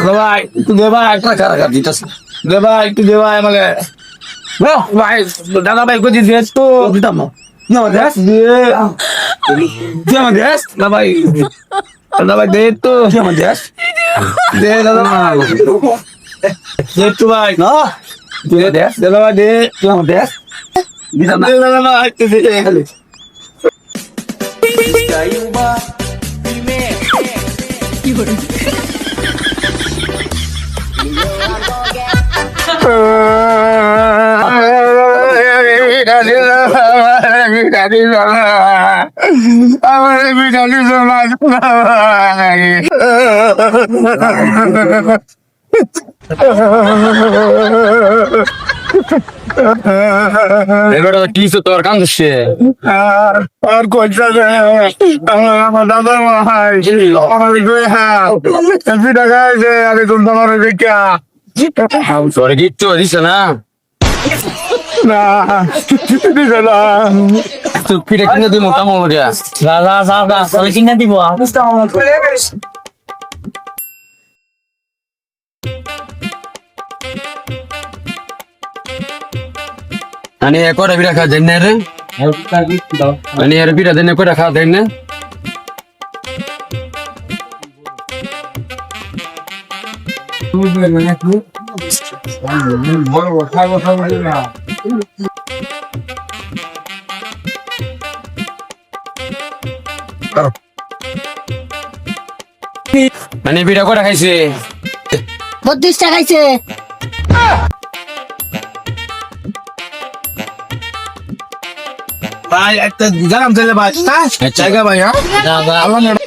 ভাই একটু দে ভাই টাকা দিতেছ দে ভাই একটু দে ভাই আমাকে ভাই দাদা ভাই কই দিস তো দিতাম না দেশ দে দে আমার দেশ না ভাই দাদা ভাই দে তো আমার দেশ দে দাদা দে তো ভাই না দে দেশ দাদা ভাই দে আমার দেশ দিতাম না দাদা ভাই দে এবারে কি তোর কান্দছে আর কইছা আমার দাদা ভাই আমার টাকা আছে আমি তুলতে পারো দেখা তোরে কিচ্ছু দিছে না না দিছে না তুই পিঠে কিনে দিই মোটামুটি কিনে দিব आणि कोटा बिरा खा देने रे आणि यार बिरा देने कोटा खा देने आणि बिरा कोटा खायचे 32 টাকাইছে ভাই একটা জানাম চলে ভাই হ্যাঁ জায়গা ভাই হ্যাঁ